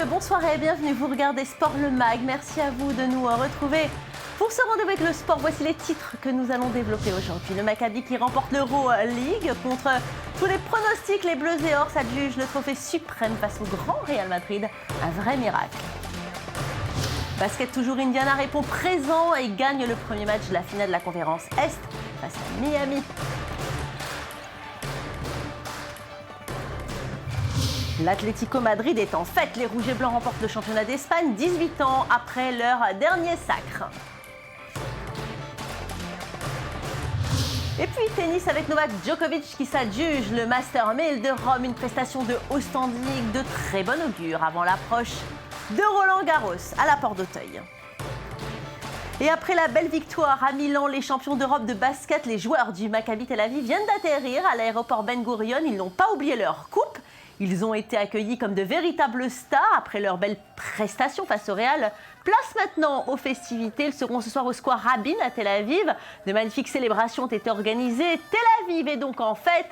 bonsoir et bienvenue. Vous regardez Sport le Mag. Merci à vous de nous retrouver pour ce rendez-vous avec le sport. Voici les titres que nous allons développer aujourd'hui. Le Maccabi qui remporte l'Euro League contre tous les pronostics. Les Bleus et Ors adjugent le trophée suprême face au grand Real Madrid. Un vrai miracle. Basket toujours, Indiana répond présent et gagne le premier match de la finale de la conférence Est face à Miami. L'Atlético Madrid est en fête. Les Rouges et Blancs remportent le championnat d'Espagne 18 ans après leur dernier sacre. Et puis tennis avec Novak Djokovic qui s'adjuge le Master 1000 de Rome. Une prestation de haut standing de très bon augure avant l'approche de Roland Garros à la Porte d'Auteuil. Et après la belle victoire à Milan, les champions d'Europe de basket, les joueurs du Maccabi Tel Aviv viennent d'atterrir à l'aéroport Ben Gurion. Ils n'ont pas oublié leur coupe. Ils ont été accueillis comme de véritables stars après leur belle prestation face au Real. Place maintenant aux festivités. Ils seront ce soir au Square Rabin à Tel Aviv. De magnifiques célébrations ont été organisées. Tel Aviv est donc en fête.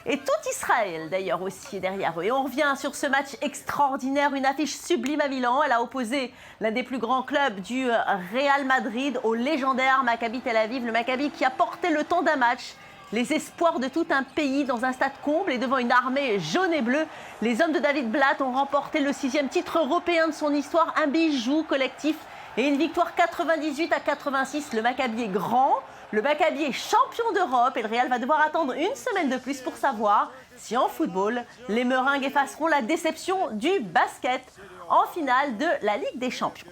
Et tout Israël d'ailleurs aussi est derrière eux. Et on revient sur ce match extraordinaire, une affiche sublime à Milan. Elle a opposé l'un des plus grands clubs du Real Madrid au légendaire Maccabi Tel Aviv. Le Maccabi qui a porté le temps d'un match les espoirs de tout un pays dans un stade comble et devant une armée jaune et bleue. Les hommes de David Blatt ont remporté le 6e titre européen de son histoire, un bijou collectif et une victoire 98-86. Le Maccabi est grand, le Maccabi est champion d'Europe et le Real va devoir attendre une semaine de plus pour savoir si en football, les Meringues effaceront la déception du basket en finale de la Ligue des Champions.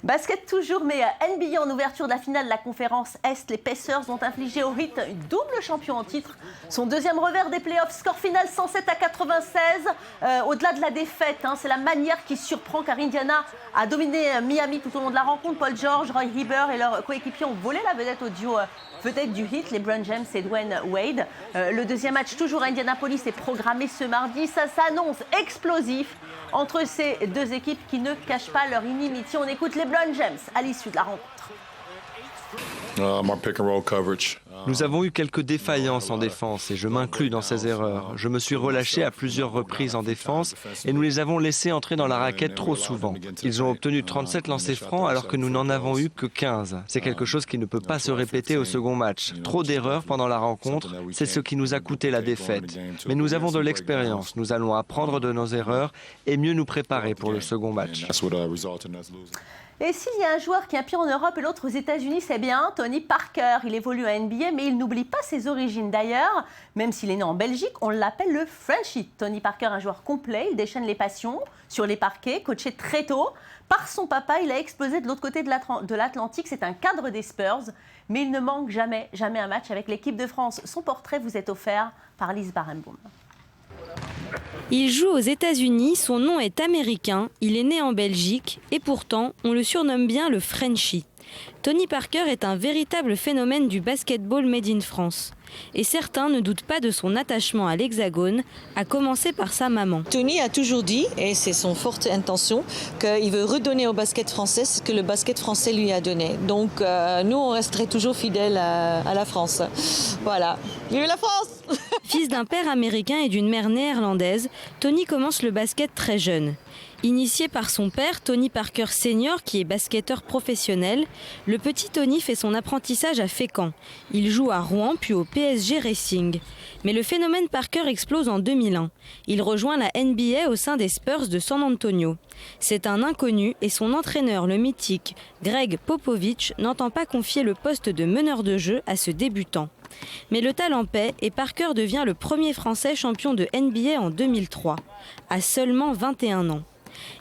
Basket toujours, mais NBA en ouverture de la finale de la conférence Est. Les Pacers ont infligé au Heat une double champion en titre. Son deuxième revers des playoffs, score final 107-96. Au-delà de la défaite, c'est la manière qui surprend car Indiana a dominé Miami tout au long de la rencontre. Paul George, Roy Hibbert et leurs coéquipiers ont volé la vedette au duo vedette du Heat, LeBron James et Dwayne Wade. Le deuxième match toujours à Indianapolis est programmé ce mardi. Ça s'annonce explosif entre ces deux équipes qui ne cachent pas leur inimitié. On écoute LeBron James à l'issue de la rencontre. Nous avons eu quelques défaillances en défense et je m'inclus dans ces erreurs. Je me suis relâché à plusieurs reprises en défense et nous les avons laissés entrer dans la raquette trop souvent. Ils ont obtenu 37 lancers francs alors que nous n'en avons eu que 15. C'est quelque chose qui ne peut pas se répéter au second match. Trop d'erreurs pendant la rencontre, c'est ce qui nous a coûté la défaite. Mais nous avons de l'expérience, nous allons apprendre de nos erreurs et mieux nous préparer pour le second match. Et s'il y a un joueur qui est un pied en Europe et l'autre aux États-Unis, c'est bien Tony Parker. Il évolue à NBA, mais il n'oublie pas ses origines d'ailleurs. Même s'il est né en Belgique, on l'appelle le Frenchie. Tony Parker, un joueur complet, il déchaîne les passions sur les parquets, coaché très tôt. Par son papa, il a explosé de l'autre côté de l'Atlantique. C'est un cadre des Spurs, mais il ne manque jamais un match avec l'équipe de France. Son portrait vous est offert par Lise Barenboim. Il joue aux États-Unis, son nom est américain, il est né en Belgique et pourtant on le surnomme bien le Frenchie. Tony Parker est un véritable phénomène du basketball made in France. Et certains ne doutent pas de son attachement à l'Hexagone, à commencer par sa maman. Tony a toujours dit, et c'est son forte intention, qu'il veut redonner au basket français ce que le basket français lui a donné. Donc nous, on resterait toujours fidèles à la France. Voilà. Vive la France! Fils d'un père américain et d'une mère néerlandaise, Tony commence le basket très jeune. Initié par son père, Tony Parker Senior, qui est basketteur professionnel, le petit Tony fait son apprentissage à Fécamp. Il joue à Rouen puis au PSG Racing. Mais le phénomène Parker explose en 2001. Il rejoint la NBA au sein des Spurs de San Antonio. C'est un inconnu et son entraîneur, le mythique Greg Popovich, n'entend pas confier le poste de meneur de jeu à ce débutant. Mais le talent paie et Parker devient le premier Français champion de NBA en 2003, à seulement 21 ans.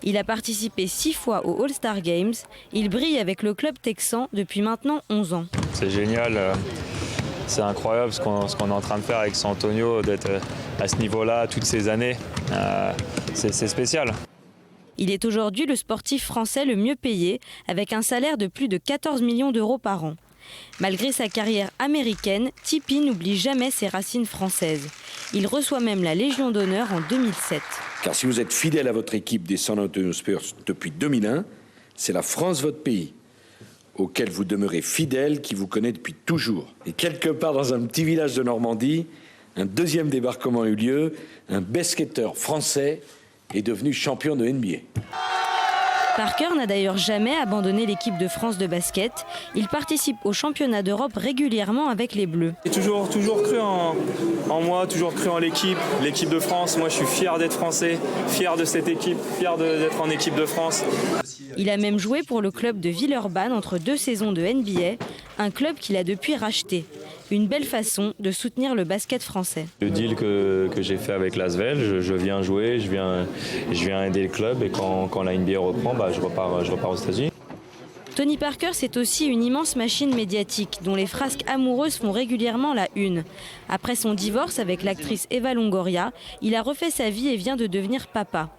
Il a participé 6 fois aux All-Star Games. Il brille avec le club texan depuis maintenant 11 ans. C'est génial, c'est incroyable ce qu'on est en train de faire avec San Antonio, d'être à ce niveau-là toutes ces années. C'est spécial. Il est aujourd'hui le sportif français le mieux payé, avec un salaire de plus de 14 millions d'euros par an. Malgré sa carrière américaine, Tipeee n'oublie jamais ses racines françaises. Il reçoit même la Légion d'honneur en 2007. Car si vous êtes fidèle à votre équipe des San Antonio Spurs depuis 2001, c'est la France votre pays, auquel vous demeurez fidèle, qui vous connaît depuis toujours. Et quelque part dans un petit village de Normandie, un deuxième débarquement a eu lieu, un basketteur français est devenu champion de NBA. Parker n'a d'ailleurs jamais abandonné l'équipe de France de basket. Il participe au championnat d'Europe régulièrement avec les Bleus. J'ai toujours cru en moi, toujours cru en l'équipe de France. Moi, je suis fier d'être français, fier de cette équipe, fier d'être en équipe de France. Il a même joué pour le club de Villeurbanne entre 2 saisons de NBA, un club qu'il a depuis racheté. Une belle façon de soutenir le basket français. Le deal que j'ai fait avec l'Asvel, je viens jouer, je viens aider le club et quand la NBA reprend, je repars aux États-Unis. Tony Parker, c'est aussi une immense machine médiatique dont les frasques amoureuses font régulièrement la une. Après son divorce avec l'actrice Eva Longoria, il a refait sa vie et vient de devenir papa.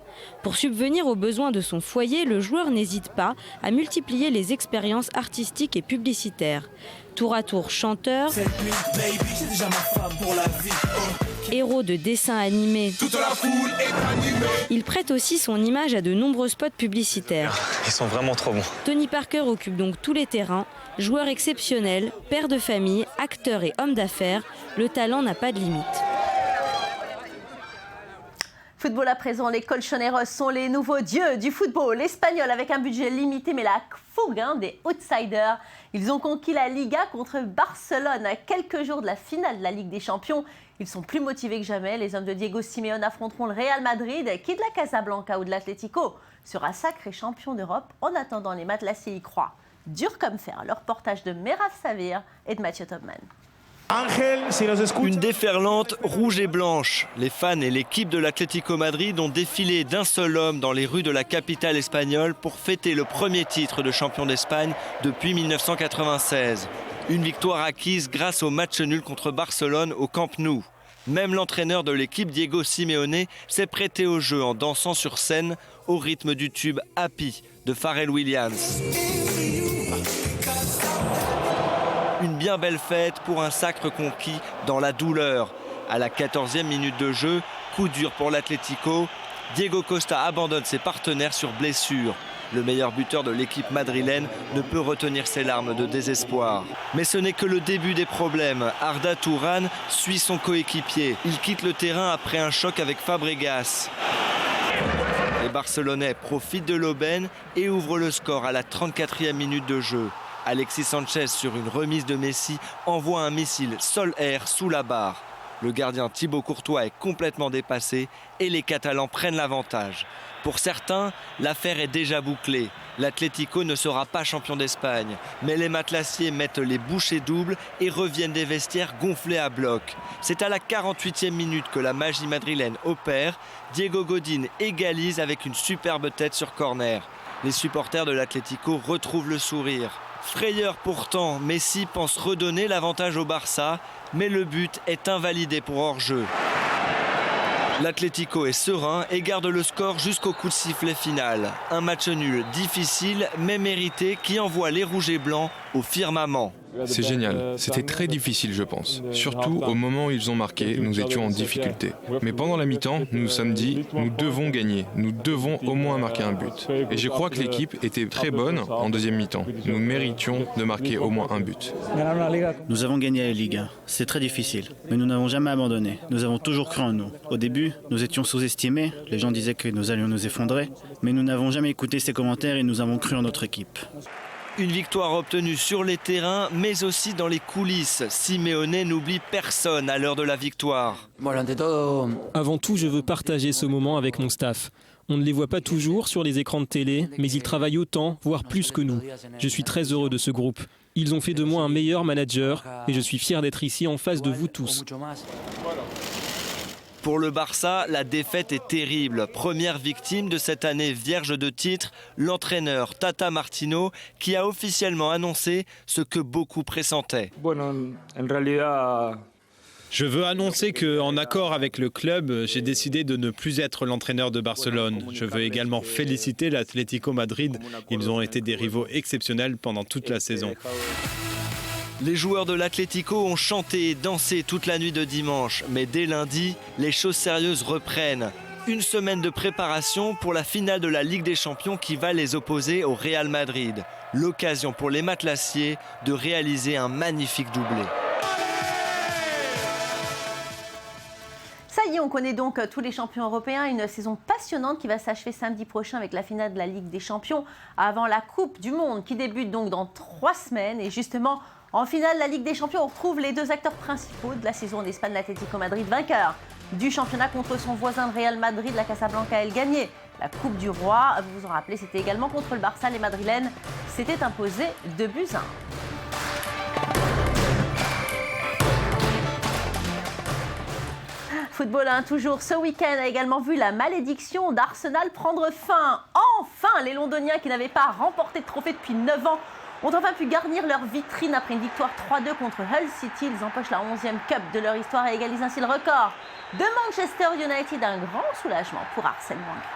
Pour subvenir aux besoins de son foyer, le joueur n'hésite pas à multiplier les expériences artistiques et publicitaires. Tour à tour chanteur, héros de dessins animés, il prête aussi son image à de nombreux spots publicitaires. Ils sont vraiment trop bons. Tony Parker occupe donc tous les terrains. Joueur exceptionnel, père de famille, acteur et homme d'affaires, le talent n'a pas de limite. Football à présent, les Colchoneros sont les nouveaux dieux du football espagnol avec un budget limité mais la fougue des outsiders. Ils ont conquis la Liga contre Barcelone à quelques jours de la finale de la Ligue des Champions. Ils sont plus motivés que jamais. Les hommes de Diego Simeone affronteront le Real Madrid qui de la Casablanca ou de l'Atlético sera sacré champion d'Europe. En attendant, les matelassiers y croient. Dur comme fer, le reportage de Merav Savir et de Mathieu Topman. Une déferlante rouge et blanche. Les fans et l'équipe de l'Atlético Madrid ont défilé d'un seul homme dans les rues de la capitale espagnole pour fêter le premier titre de champion d'Espagne depuis 1996. Une victoire acquise grâce au match nul contre Barcelone au Camp Nou. Même l'entraîneur de l'équipe, Diego Simeone, s'est prêté au jeu en dansant sur scène au rythme du tube Happy de Pharrell Williams. Une bien belle fête pour un sacre conquis dans la douleur. À la 14e minute de jeu, coup dur pour l'Atlético. Diego Costa abandonne ses partenaires sur blessure. Le meilleur buteur de l'équipe madrilène ne peut retenir ses larmes de désespoir. Mais ce n'est que le début des problèmes. Arda Turan suit son coéquipier. Il quitte le terrain après un choc avec Fabregas. Les Barcelonais profitent de l'aubaine et ouvrent le score à la 34e minute de jeu. Alexis Sanchez, sur une remise de Messi, envoie un missile sol-air sous la barre. Le gardien Thibaut Courtois est complètement dépassé et les Catalans prennent l'avantage. Pour certains, l'affaire est déjà bouclée. L'Atlético ne sera pas champion d'Espagne. Mais les matelassiers mettent les bouchées doubles et reviennent des vestiaires gonflés à bloc. C'est à la 48e minute que la magie madrilène opère. Diego Godin égalise avec une superbe tête sur corner. Les supporters de l'Atlético retrouvent le sourire. Frayeur pourtant, Messi pense redonner l'avantage au Barça, mais le but est invalidé pour hors-jeu. L'Atlético est serein et garde le score jusqu'au coup de sifflet final. Un match nul difficile mais mérité qui envoie les rouges et blancs au firmament. C'est génial. C'était très difficile, je pense. Surtout au moment où ils ont marqué, nous étions en difficulté. Mais pendant la mi-temps, nous nous sommes dit, nous devons gagner. Nous devons au moins marquer un but. Et je crois que l'équipe était très bonne en deuxième mi-temps. Nous méritions de marquer au moins un but. Nous avons gagné la Liga. C'est très difficile. Mais nous n'avons jamais abandonné. Nous avons toujours cru en nous. Au début, nous étions sous-estimés. Les gens disaient que nous allions nous effondrer. Mais nous n'avons jamais écouté ces commentaires et nous avons cru en notre équipe. Une victoire obtenue sur les terrains, mais aussi dans les coulisses. Simeone n'oublie personne à l'heure de la victoire. Avant tout, je veux partager ce moment avec mon staff. On ne les voit pas toujours sur les écrans de télé, mais ils travaillent autant, voire plus que nous. Je suis très heureux de ce groupe. Ils ont fait de moi un meilleur manager et je suis fier d'être ici en face de vous tous. Pour le Barça, la défaite est terrible. Première victime de cette année vierge de titre, l'entraîneur Tata Martino, qui a officiellement annoncé ce que beaucoup pressentaient. Je veux annoncer qu'en accord avec le club, j'ai décidé de ne plus être l'entraîneur de Barcelone. Je veux également féliciter l'Atlético Madrid. Ils ont été des rivaux exceptionnels pendant toute la saison. Les joueurs de l'Atlético ont chanté et dansé toute la nuit de dimanche. Mais dès lundi, les choses sérieuses reprennent. Une semaine de préparation pour la finale de la Ligue des Champions qui va les opposer au Real Madrid. L'occasion pour les matelassiers de réaliser un magnifique doublé. Ça y est, on connaît donc tous les champions européens. Une saison passionnante qui va s'achever samedi prochain avec la finale de la Ligue des Champions avant la Coupe du Monde qui débute donc dans 3 semaines. Et justement, en finale de la Ligue des Champions, on retrouve les 2 acteurs principaux de la saison en Espagne, l'Atlético Madrid, vainqueur du championnat contre son voisin de Real Madrid, la Casablanca, elle gagnait la Coupe du Roi. Vous vous en rappelez, c'était également contre le Barça. Les Madrilènes s'étaient imposés 2-1. Football, toujours. Ce week-end a également vu la malédiction d'Arsenal prendre fin. Enfin, les Londoniens qui n'avaient pas remporté de trophée depuis 9 ans ont enfin pu garnir leur vitrine après une victoire 3-2 contre Hull City. Ils empochent la 11e Cup de leur histoire et égalisent ainsi le record de Manchester United. Un grand soulagement pour Arsène Wenger.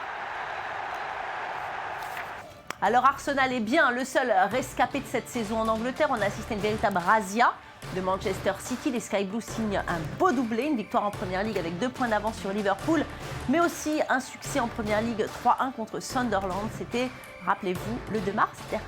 Alors Arsenal est bien le seul rescapé de cette saison en Angleterre. On a assisté à une véritable razzia de Manchester City. Les Sky Blues signent un beau doublé, une victoire en Première Ligue avec 2 points d'avance sur Liverpool, mais aussi un succès en Première Ligue 3-1 contre Sunderland. C'était, rappelez-vous, le 2 mars dernier.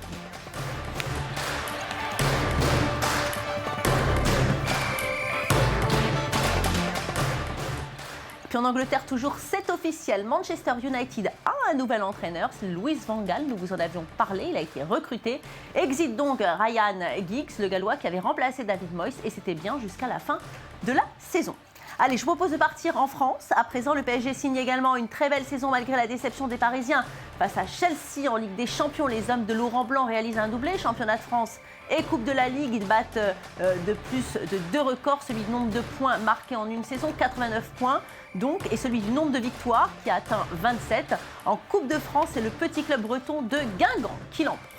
Puis en Angleterre toujours, c'est officiel, Manchester United a un nouvel entraîneur, c'est Louis van Gaal, nous vous en avions parlé, il a été recruté. Exit donc Ryan Giggs, le Gallois qui avait remplacé David Moyes, et c'était bien jusqu'à la fin de la saison. Allez, je vous propose de partir en France. À présent, le PSG signe également une très belle saison malgré la déception des Parisiens. Face à Chelsea en Ligue des Champions, les hommes de Laurent Blanc réalisent un doublé. Championnat de France et Coupe de la Ligue, ils battent de plus de 2 records. Celui du nombre de points marqués en une saison, 89 points donc, et celui du nombre de victoires qui a atteint 27. En Coupe de France, c'est le petit club breton de Guingamp qui l'emporte.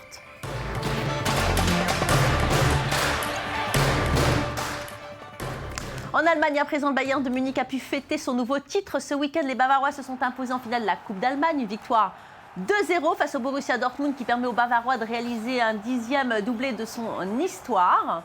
En Allemagne, à présent, le Bayern de Munich a pu fêter son nouveau titre. Ce week-end, les Bavarois se sont imposés en finale de la Coupe d'Allemagne. Une victoire 2-0 face au Borussia Dortmund qui permet aux Bavarois de réaliser un 10e doublé de son histoire.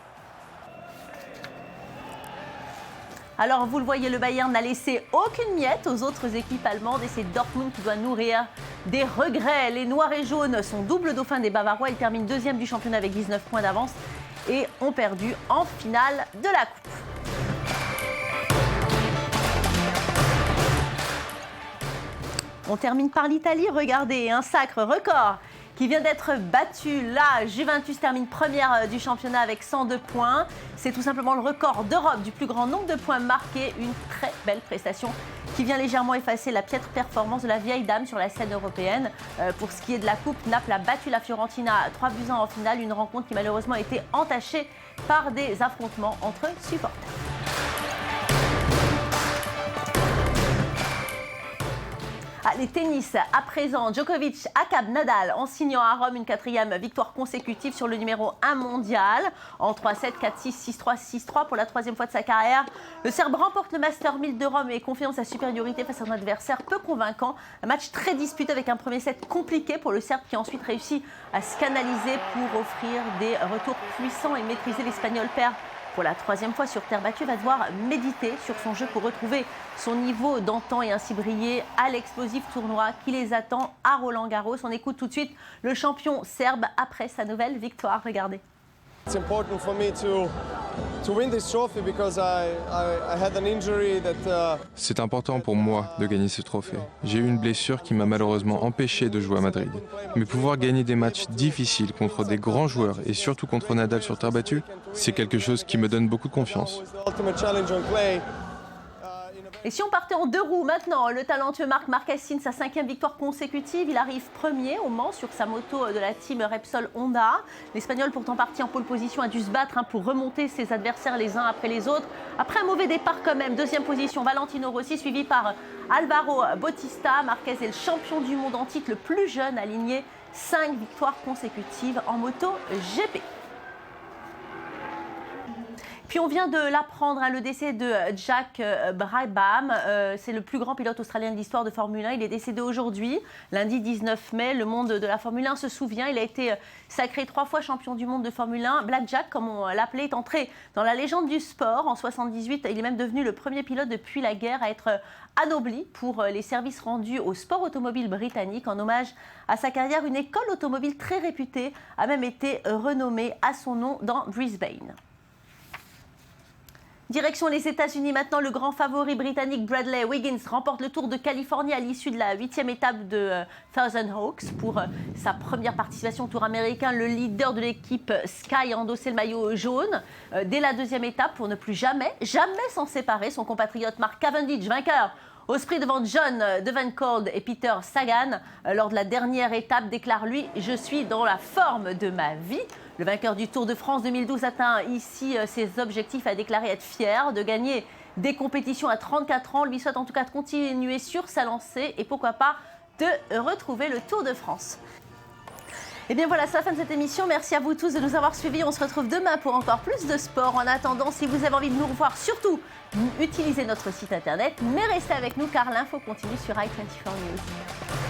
Alors, vous le voyez, le Bayern n'a laissé aucune miette aux autres équipes allemandes et c'est Dortmund qui doit nourrir des regrets. Les Noirs et Jaunes sont double dauphin des Bavarois. Ils terminent 2e du championnat avec 19 points d'avance et ont perdu en finale de la Coupe. On termine par l'Italie. Regardez, un sacre record qui vient d'être battu. La Juventus termine première du championnat avec 102 points. C'est tout simplement le record d'Europe du plus grand nombre de points marqués. Une très belle prestation qui vient légèrement effacer la piètre performance de la vieille dame sur la scène européenne. Pour ce qui est de la Coupe, Naples a battu la Fiorentina 3-1 en finale. Une rencontre qui malheureusement a été entachée par des affrontements entre supporters. Les tennis, à présent, Djokovic accable Nadal en signant à Rome une 4e victoire consécutive sur le numéro 1 mondial. En 3-7, 4-6, 6-3, 6-3 pour la 3e fois de sa carrière. Le Serbe remporte le Master 1000 de Rome et confirme sa supériorité face à un adversaire peu convaincant. Un match très disputé avec un premier set compliqué pour le Serbe qui a ensuite réussi à se canaliser pour offrir des retours puissants et maîtriser l'Espagnol perd. Pour la 3e fois sur terre battue, va devoir méditer sur son jeu pour retrouver son niveau d'antan et ainsi briller à l'explosif tournoi qui les attend à Roland-Garros. On écoute tout de suite le champion serbe après sa nouvelle victoire. Regardez. C'est important pour moi de gagner ce trophée. J'ai eu une blessure qui m'a malheureusement empêché de jouer à Madrid. Mais pouvoir gagner des matchs difficiles contre des grands joueurs et surtout contre Nadal sur terre battue, c'est quelque chose qui me donne beaucoup de confiance. Et si on partait en 2 roues maintenant, le talentueux Marc Marquez signe sa 5e victoire consécutive. Il arrive premier au Mans sur sa moto de la team Repsol Honda. L'Espagnol, pourtant parti en pole position, a dû se battre pour remonter ses adversaires les uns après les autres. Après un mauvais départ quand même, 2e position, Valentino Rossi suivi par Alvaro Bautista. Marquez est le champion du monde en titre, le plus jeune aligné, 5 victoires consécutives en moto GP. Puis on vient de l'apprendre, le décès de Jack Brabham. C'est le plus grand pilote australien de l'histoire de Formule 1. Il est décédé aujourd'hui, lundi 19 mai. Le monde de la Formule 1 se souvient. Il a été sacré 3 fois champion du monde de Formule 1. Black Jack, comme on l'appelait, est entré dans la légende du sport en 78. Il est même devenu le premier pilote depuis la guerre à être anobli pour les services rendus au sport automobile britannique. En hommage à sa carrière, une école automobile très réputée a même été renommée à son nom dans Brisbane. Direction les États-Unis maintenant, le grand favori britannique Bradley Wiggins remporte le Tour de Californie à l'issue de la 8e étape de Thousand Oaks. Pour sa première participation au Tour américain, le leader de l'équipe Sky a endossé le maillot jaune dès la 2e étape pour ne plus jamais s'en séparer. Son compatriote Mark Cavendish, vainqueur au sprint devant John Devencourt et Peter Sagan, lors de la dernière étape, déclare lui « Je suis dans la forme de ma vie ». Le vainqueur du Tour de France 2012 atteint ici ses objectifs, a déclaré être fier de gagner des compétitions à 34 ans. Lui souhaite en tout cas de continuer sur sa lancée et pourquoi pas de retrouver le Tour de France. Et bien voilà, c'est la fin de cette émission. Merci à vous tous de nous avoir suivis. On se retrouve demain pour encore plus de sport. En attendant, si vous avez envie de nous revoir, surtout, utilisez notre site internet. Mais restez avec nous car l'info continue sur i24 News.